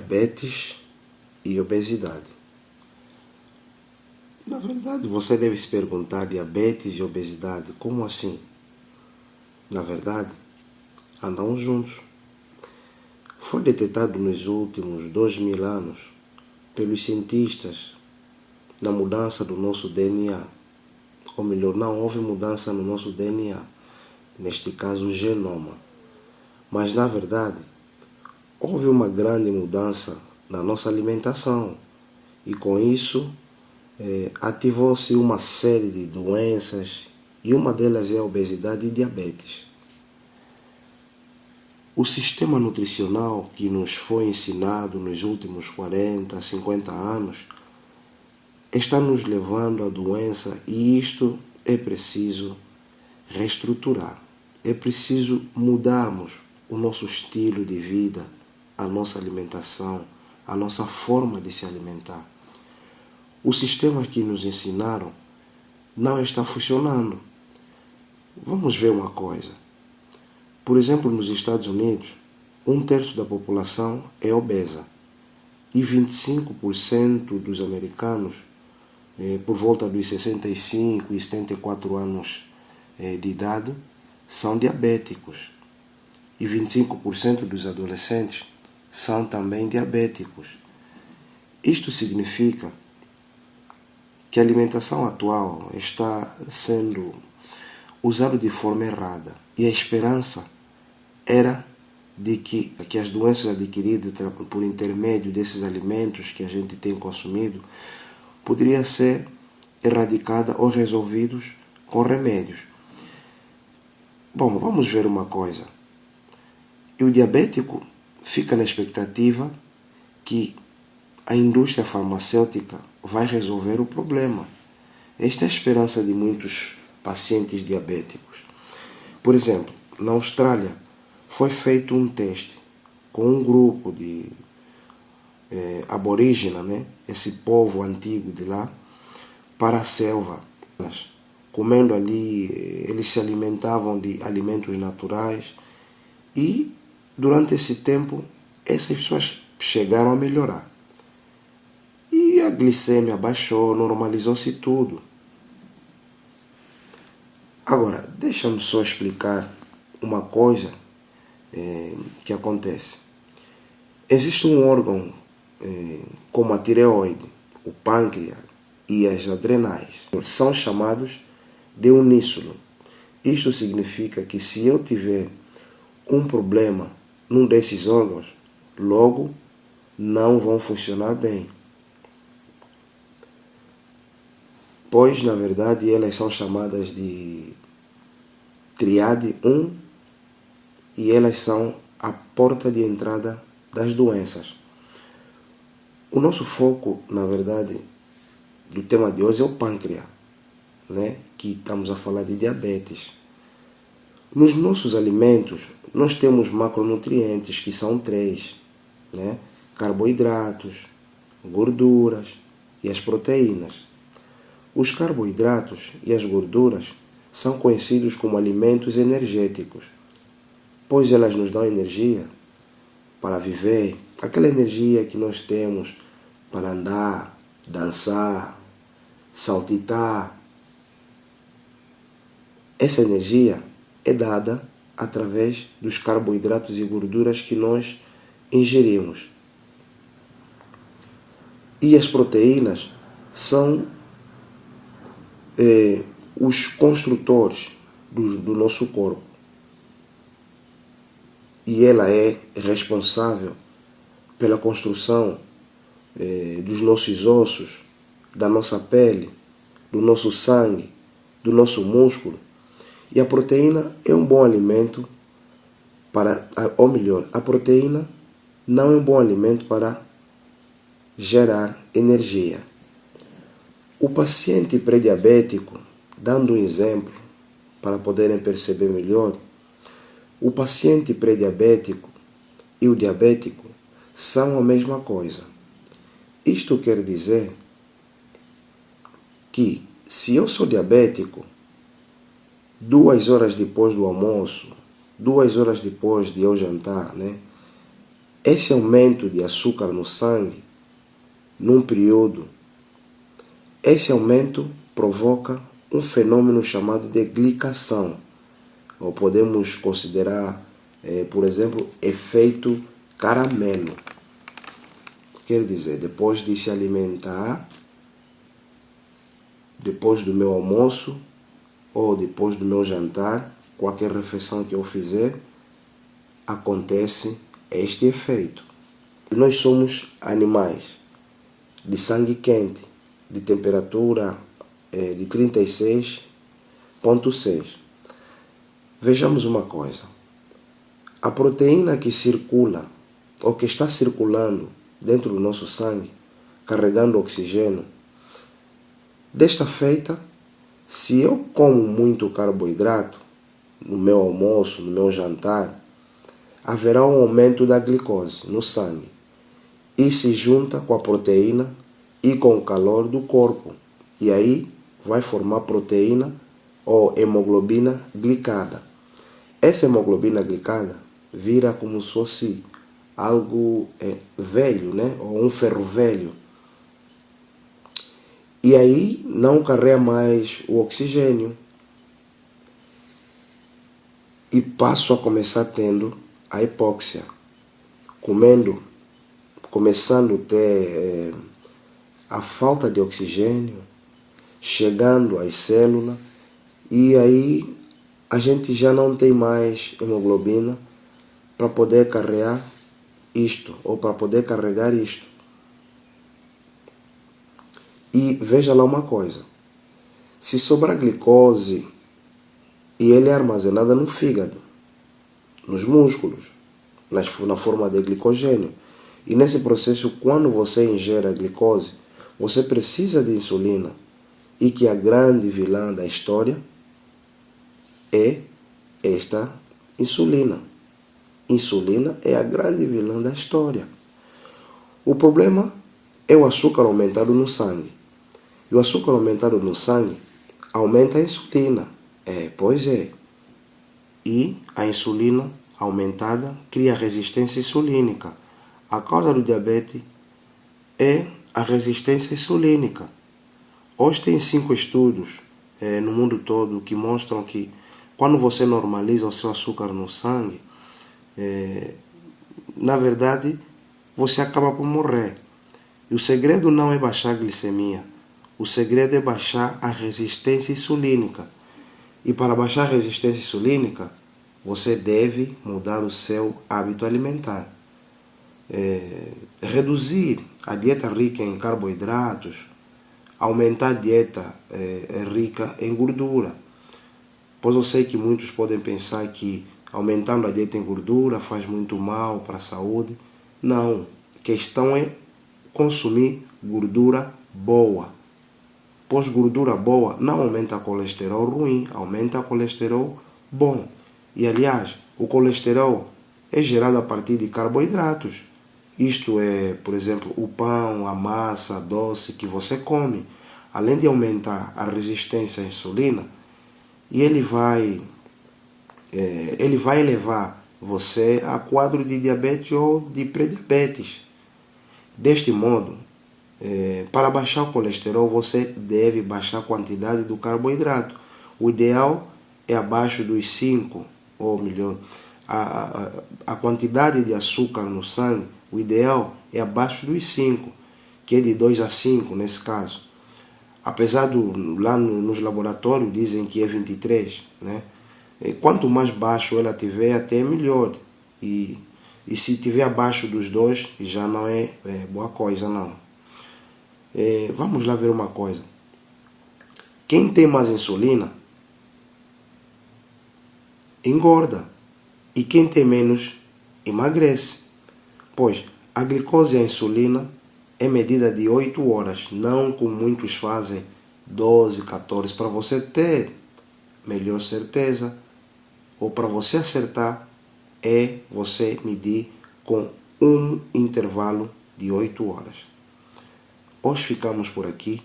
diabetes e obesidade. Na verdade, você deve se perguntar: diabetes e obesidade, como assim? Na verdade, andam juntos. Foi detectado nos últimos 2000 anos pelos cientistas na mudança do nosso DNA. Ou melhor, não houve mudança no nosso DNA, neste caso o genoma. Mas na verdade, houve uma grande mudança na nossa alimentação e com isso ativou-se uma série de doenças e uma delas é a obesidade e diabetes. O sistema nutricional que nos foi ensinado nos últimos 40, 50 anos está nos levando à doença e isto é preciso reestruturar. É preciso mudarmos o nosso estilo de vida, a nossa alimentação, a nossa forma de se alimentar. O sistema que nos ensinaram não está funcionando. Vamos ver uma coisa. Por exemplo, nos Estados Unidos, 1/3 da população é obesa e 25% dos americanos, por volta dos 65 e 74 anos de idade, são diabéticos. E 25% dos adolescentes são também diabéticos. Isto significa que a alimentação atual está sendo usada de forma errada. E a esperança era de que as doenças adquiridas por intermédio desses alimentos que a gente tem consumido poderia ser erradicada ou resolvidos com remédios. Bom, vamos ver uma coisa. E o diabético fica na expectativa que a indústria farmacêutica vai resolver o problema. Esta é a esperança de muitos pacientes diabéticos. Por exemplo, na Austrália foi feito um teste com um grupo de aborígenes, esse povo antigo de lá, para a selva. Comendo ali, eles se alimentavam de alimentos naturais e durante esse tempo essas pessoas chegaram a melhorar. E a glicemia baixou, normalizou-se tudo. Agora, deixa-me só explicar uma coisa que acontece. Existe um órgão como a tireoide, o pâncreas e as adrenais. São chamados de uníssono. Isto significa que se eu tiver um problema num desses órgãos, logo não vão funcionar bem. Pois, na verdade, elas são chamadas de tríade 1 e elas são a porta de entrada das doenças. O nosso foco, na verdade, do tema de hoje é o pâncreas, que estamos a falar de diabetes. Nos nossos alimentos, nós temos macronutrientes, que são 3, carboidratos, gorduras e as proteínas. Os carboidratos e as gorduras são conhecidos como alimentos energéticos, pois elas nos dão energia para viver, aquela energia que nós temos para andar, dançar, saltitar. Essa energia é dada através dos carboidratos e gorduras que nós ingerimos. E as proteínas são os construtores do nosso corpo. E ela é responsável pela construção dos nossos ossos, da nossa pele, do nosso sangue, do nosso músculo. E a proteína é um bom alimento ou melhor, a proteína não é um bom alimento para gerar energia. O paciente pré-diabético, dando um exemplo para poderem perceber melhor, o paciente pré-diabético e o diabético são a mesma coisa. Isto quer dizer que se eu sou diabético, 2 horas depois do almoço, 2 horas depois de eu jantar, Esse aumento de açúcar no sangue, num período, esse aumento provoca um fenômeno chamado de glicação, ou podemos considerar, por exemplo, efeito caramelo. Quer dizer, depois de se alimentar, depois do meu almoço ou depois do meu jantar, qualquer refeição que eu fizer, acontece este efeito. Nós somos animais de sangue quente, de temperatura de 36,6. Vejamos uma coisa. A proteína que circula, ou que está circulando dentro do nosso sangue, carregando oxigênio, desta feita, se eu como muito carboidrato no meu almoço, no meu jantar, haverá um aumento da glicose no sangue e se junta com a proteína e com o calor do corpo. E aí vai formar proteína ou hemoglobina glicada. Essa hemoglobina glicada vira como se fosse algo velho, né? Ou um ferro velho. E aí não carrega mais o oxigênio. E passo a começar tendo a hipóxia. Começando a ter a falta de oxigênio, chegando às células, e aí a gente já não tem mais hemoglobina para poder carregar isto, ou para poder carregar isto. E veja lá uma coisa, se sobrar glicose, e ele é armazenada no fígado, nos músculos, na forma de glicogênio. E nesse processo, quando você ingere a glicose, você precisa de insulina. E que a grande vilã da história é esta insulina. Insulina é a grande vilã da história. O problema é o açúcar aumentado no sangue. E o açúcar aumentado no sangue aumenta a insulina. Pois é. E a insulina aumentada cria resistência insulínica. A causa do diabetes é a resistência insulínica. Hoje tem 5 estudos no mundo todo que mostram que quando você normaliza o seu açúcar no sangue, na verdade, você acaba por morrer. E o segredo não é baixar a glicemia. O segredo é baixar a resistência insulínica. E para baixar a resistência insulínica, você deve mudar o seu hábito alimentar. Reduzir a dieta rica em carboidratos, aumentar a dieta rica em gordura. Pois eu sei que muitos podem pensar que aumentando a dieta em gordura faz muito mal para a saúde. Não. A questão é consumir gordura boa. Pois gordura boa não aumenta colesterol ruim, aumenta colesterol bom. E aliás, o colesterol é gerado a partir de carboidratos. Isto é, por exemplo, o pão, a massa, a doce que você come. Além de aumentar a resistência à insulina, e ele vai levar você a quadro de diabetes ou de pré-diabetes. Deste modo, para baixar o colesterol, você deve baixar a quantidade do carboidrato. O ideal é abaixo dos 5, ou melhor, a quantidade de açúcar no sangue, o ideal é abaixo dos 5, que é de 2 a 5 nesse caso. Apesar lá nos laboratórios dizem que é 23, né? Quanto mais baixo ela tiver, até melhor. E se tiver abaixo dos 2, já não é boa coisa, não. Vamos lá ver uma coisa. Quem tem mais insulina, engorda. E quem tem menos, emagrece. Pois a glicose e a insulina é medida de 8 horas, não como muitos fazem 12, 14. Para você ter melhor certeza, ou para você acertar, é você medir com um intervalo de 8 horas. Hoje ficamos por aqui.